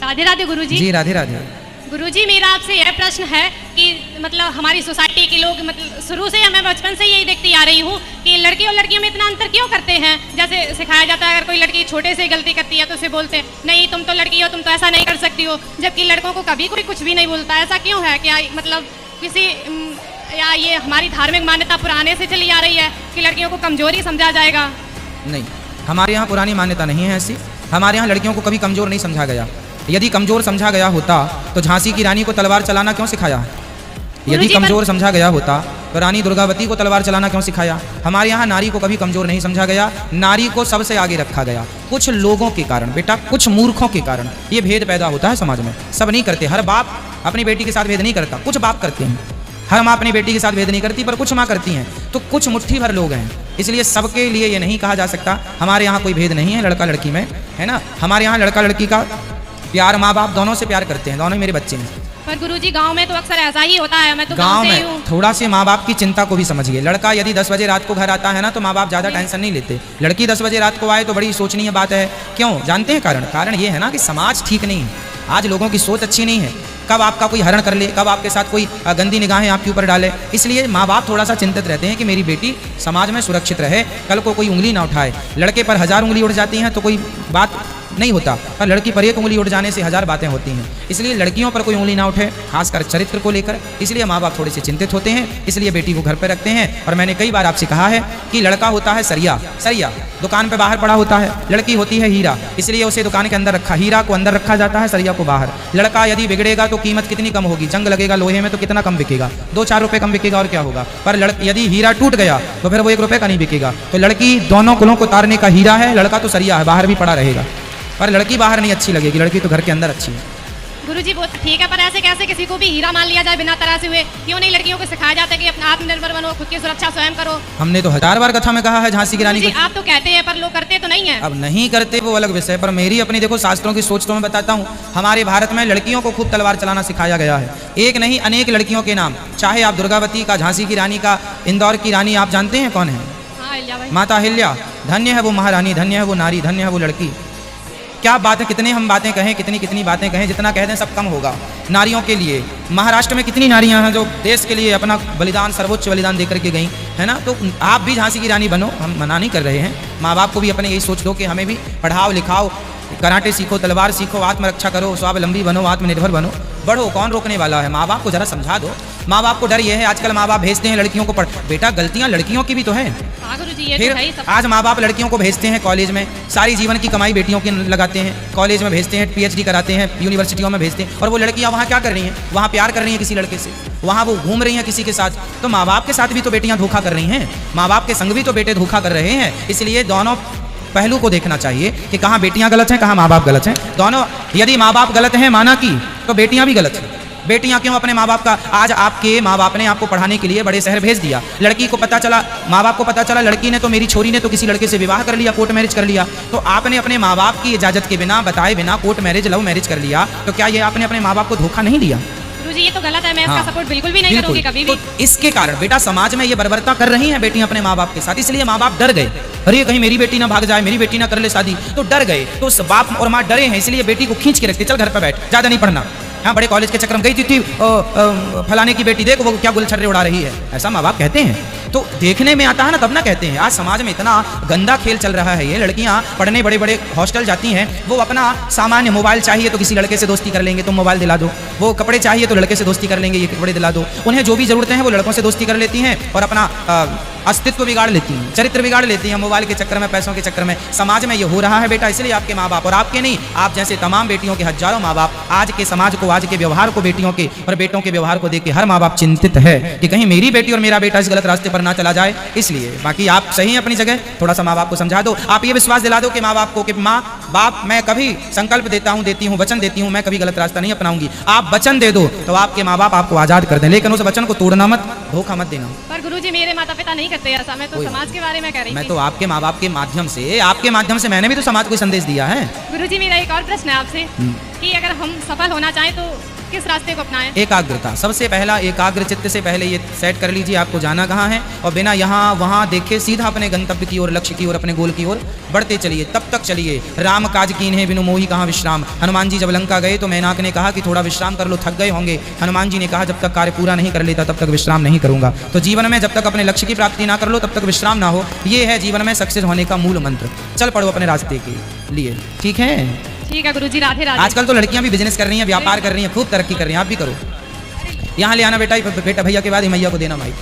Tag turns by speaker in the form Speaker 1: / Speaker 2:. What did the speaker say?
Speaker 1: राधे राधे गुरुजी।
Speaker 2: जी राधे राधे।
Speaker 1: गुरुजी मेरा आपसे यह प्रश्न है कि मतलब हमारी सोसाइटी के लोग मतलब शुरू से मैं बचपन से यही देखती आ रही हूँ कि लड़की और लड़कियों में इतना अंतर क्यों करते हैं। जैसे सिखाया जाता है अगर कोई लड़की छोटे से गलती करती है तो उसे बोलते हैं नहीं तुम तो लड़की हो, तुम तो ऐसा नहीं कर सकती हो, जबकि लड़कों को कभी कोई कुछ भी नहीं बोलता। ऐसा क्यों है? क्या मतलब किसी या ये हमारी धार्मिक मान्यता पुराने से चली आ रही है कि लड़कियों को कमजोरी समझा जाएगा?
Speaker 2: नहीं, हमारे यहाँ पुरानी मान्यता नहीं है ऐसी। हमारे यहाँ लड़कियों को कभी कमज़ोर नहीं समझा गया। यदि कमज़ोर समझा गया होता तो झांसी की रानी को तलवार चलाना क्यों सिखाया? यदि कमज़ोर समझा गया होता तो रानी दुर्गावती को तलवार चलाना क्यों सिखाया? हमारे यहाँ नारी को कभी कमज़ोर नहीं समझा गया, नारी को सबसे आगे रखा गया। कुछ लोगों के कारण बेटा, कुछ मूर्खों के कारण ये भेद पैदा होता है समाज में। सब नहीं करते, हर बाप अपनी बेटी के साथ भेद नहीं करता, कुछ बाप करते हैं। हर माँ अपनी बेटी के साथ भेद नहीं करती, पर कुछ माँ करती हैं। तो कुछ मुट्ठी भर लोग हैं, इसलिए सबके लिए ये नहीं कहा जा सकता हमारे यहाँ कोई भेद नहीं है लड़का लड़की में, है ना। हमारे यहाँ लड़का लड़की का प्यार, माँ बाप दोनों से प्यार करते हैं, दोनों ही मेरे बच्चे हैं।
Speaker 1: पर गुरुजी गांव में तो अक्सर ऐसा ही होता है। मैं तो
Speaker 2: गांव में थोड़ा से माँ बाप की चिंता को भी समझिए। लड़का यदि 10 बजे रात को घर आता है ना तो माँ बाप ज़्यादा टेंशन नहीं लेते। लड़की 10 बजे रात को आए तो बड़ी सोचनीय बात है। क्यों जानते हैं कारण? कारण ये है ना कि समाज ठीक नहीं है, आज लोगों की सोच अच्छी नहीं है। कब आपका कोई हरण कर ले, कब आपके साथ कोई गंदी निगाहें आपके ऊपर डाले, इसलिए माँ बाप थोड़ा सा चिंतित रहते हैं कि मेरी बेटी समाज में सुरक्षित रहे, कल को कोई उंगली ना उठाए। लड़के पर 1000 उंगली उठ जाती हैं तो कोई बात नहीं होता, पर लड़की पर 1 उंगली उठ जाने से 1000 बातें होती हैं। इसलिए लड़कियों पर कोई उंगली ना उठे, खासकर चरित्र को लेकर, इसलिए माँ बाप थोड़े से चिंतित होते हैं, इसलिए बेटी को घर पर रखते हैं। और मैंने कई बार आपसे कहा है कि लड़का होता है सरिया, सरिया दुकान पे बाहर पड़ा होता है, लड़की होती है हीरा, इसलिए उसे दुकान के अंदर रखा, हीरा को अंदर रखा जाता है, सरिया को बाहर। लड़का यदि बिगड़ेगा तो कीमत कितनी कम होगी, जंग लगेगा लोहे में तो कितना कम बिकेगा, 2-4 रुपये कम बिकेगा और क्या होगा। पर यदि हीरा टूट गया तो फिर वो 1 रुपये का नहीं बिकेगा। तो लड़की दोनों कुलों को तारने का हीरा है, लड़का तो सरिया है, बाहर भी पड़ा रहेगा। पर लड़की बाहर नहीं अच्छी लगेगी, लड़की तो घर के अंदर अच्छी है।
Speaker 1: गुरुजी वो ठीक है, पर ऐसे कैसे किसी को भी हीरा मान लिया जाए बिना तरासे हुए? क्यों नहीं लड़कियों को सिखाया जाता है कि अपना आत्मनिर्भर बनो, खुद की सुरक्षा स्वयं करो?
Speaker 2: हमने तो 1000 बार कथा में कहा है झांसी की रानी को।
Speaker 1: आप तो कहते हैं पर लोग करते तो नहीं है।
Speaker 2: अब नहीं करते वो अलग विषय, पर मेरी अपनी देखो शास्त्रों की सोच तो मैं बताता हूँ। हमारे भारत में लड़कियों को खूब तलवार चलाना सिखाया गया है। एक नहीं अनेक लड़कियों के नाम, चाहे आप दुर्गावती का, झांसी की रानी का, इंदौर की रानी आप जानते हैं कौन है? माता अहिल्या। धन्य है वो महारानी, धन्य है वो नारी, धन्य है वो लड़की। क्या बात है, कितने हम बातें कहें, कितनी बातें कहें, जितना कह दें सब कम होगा। नारियों के लिए महाराष्ट्र में कितनी नारियां हैं जो देश के लिए अपना बलिदान, सर्वोच्च बलिदान देकर के गई, है ना। तो आप भी झांसी की रानी बनो, हम मना नहीं कर रहे हैं। माँ बाप को भी अपने यही सोच दो कि हमें भी पढ़ाओ लिखाओ, कराटे सीखो, तलवार सीखो, आत्मरक्षा करो, स्वावलंबी बनो, आत्मनिर्भर बनो, बढ़ो, कौन रोकने वाला है। माँ बाप को जरा समझा दो। माँ बाप को डर ये है, आजकल माँ बाप भेजते हैं लड़कियों को पढ़, बेटा गलतियाँ लड़कियों की भी तो है। फिर आज माँ बाप लड़कियों को भेजते हैं कॉलेज में, सारी जीवन की कमाई बेटियों की लगाते हैं, कॉलेज में भेजते हैं, PhD कराते हैं, यूनिवर्सिटियों में भेजते हैं, और वो लड़कियाँ वहाँ क्या कर रही हैं? वहाँ प्यार कर रही हैं किसी लड़के से, वहाँ वो घूम रही हैं किसी के साथ। तो माँ बाप के साथ भी तो बेटियाँ धोखा कर रही हैं, माँ बाप के संग भी तो बेटे धोखा कर रहे हैं। इसलिए दोनों पहलू को देखना चाहिए कि कहाँ बेटियां गलत हैं, कहाँ माँ बाप गलत हैं। दोनों, यदि माँ बाप गलत हैं माना की, तो बेटियां भी गलत हैं। बेटियां क्यों अपने माँ बाप का, आज आपके माँ बाप ने आपको पढ़ाने के लिए बड़े शहर भेज दिया, लड़की को पता चला, माँ बाप को पता चला लड़की ने तो, मेरी छोरी ने तो किसी लड़के से विवाह कर लिया, कोर्ट मैरिज कर लिया, तो आपने अपने माँ बाप की इजाजत के बिना, बताए बिना कोर्ट मैरिज, लव मैरिज कर लिया, तो क्या ये आपने अपने माँ बाप को धोखा नहीं दिया?
Speaker 1: ये तो गलत है, मैं इसका सपोर्ट बिल्कुल भी नहीं करूंगी कभी भी।
Speaker 2: तो इसके कारण बेटा समाज में ये बर्बरता कर रही हैं बेटियां अपने माँ बाप के साथ, इसलिए माँ बाप डर गए। अरे कहीं मेरी बेटी ना भाग जाए, मेरी बेटी ना कर ले शादी, तो डर गए। तो उस बाप और माँ डरे हैं, इसलिए बेटी को खींच के रखते, चल घर पर बैठ, ज्यादा नहीं पढ़ना। हाँ, बड़े कॉलेज के चक्कर में गई थी फलाने की बेटी, देखो वो क्या गुलछर्रे उड़ा रही है, ऐसा माँ बाप कहते हैं। तो देखने में आता है ना, तब ना कहते हैं। आज समाज में इतना गंदा खेल चल रहा है, ये लड़कियां पढ़ने बड़े बड़े हॉस्टल जाती हैं, वो अपना सामान्य मोबाइल चाहिए तो किसी लड़के से दोस्ती कर लेंगे, तुम मोबाइल दिला दो, वो कपड़े चाहिए तो लड़के से दोस्ती कर लेंगे, ये कपड़े दिला दो, उन्हें जो भी जरूरतें हैं वो लड़कों से दोस्ती कर लेती हैं और अपना अस्तित्व बिगाड़ लेती हैं, चरित्र बिगाड़ लेती हैं मोबाइल के चक्कर में, पैसों के चक्कर में। समाज में ये हो रहा है बेटा, इसलिए आपके माँ बाप, और आपके नहीं, आप जैसे तमाम बेटियों के हजारों माँ बाप आज के समाज को, आज के व्यवहार को, बेटियों के और बेटों के व्यवहार को देख के हर माँ बाप चिंतित है कि कहीं मेरी बेटी और मेरा बेटा इस गलत रास्ते पर ना चला जाए। इसलिए बाकी आप सही हैं अपनी जगह, थोड़ा सा माँ बाप को समझा दो, आप ये विश्वास दिला दो कि माँ बाप को कि माँ बाप मैं कभी संकल्प देता हूँ, देती हूँ, वचन देती हूँ, मैं कभी गलत रास्ता नहीं अपनाऊंगी। आप वचन दे दो तो आपके माँ बाप आपको आजाद कर दें, लेकिन उस वचन को तोड़ना मत, धोखा मत देना।
Speaker 1: पर गुरुजी मेरे माता पिता नहीं करते ऐसा, मैं तो समाज के बारे में कह रही थी।
Speaker 2: मैं तो आपके माँ बाप के माध्यम से, आपके माध्यम से मैंने भी तो समाज को संदेश दिया है।
Speaker 1: गुरुजी मेरा एक और प्रश्न है आपसे। कि अगर हम सफल होना चाहें तो किस रास्ते को अपनाएं?
Speaker 2: एकाग्रता सबसे पहला, एकाग्र चित्त से पहले ये सेट कर लीजिए आपको जाना कहाँ है, और बिना यहाँ वहाँ देखे सीधा अपने गंतव्य की ओर, लक्ष्य की ओर, अपने गोल की ओर बढ़ते चलिए। तब तक चलिए। राम काज कीन है बिनु मोही कहाँ विश्राम। हनुमान जी जब लंका गए तो मेनाक ने कहा कि थोड़ा विश्राम कर लो, थक गए होंगे। हनुमान जी ने कहा जब तक कार्य पूरा नहीं कर लेता तब तक विश्राम नहीं करूंगा। तो जीवन में जब तक अपने लक्ष्य की प्राप्ति ना कर लो तब तक विश्राम ना हो। ये है जीवन में सक्सेस होने का मूल मंत्र। चल पड़ो अपने रास्ते के लिए, ठीक है?
Speaker 1: ठीक है गुरुजी, राधे राधे।
Speaker 2: आजकल तो लड़कियां भी बिजनेस कर रही हैं, व्यापार कर रही हैं, खूब तरक्की कर रही हैं, आप भी करो। यहाँ ले आना बेटा, बेटा भैया के बाद मैया को देना माइक।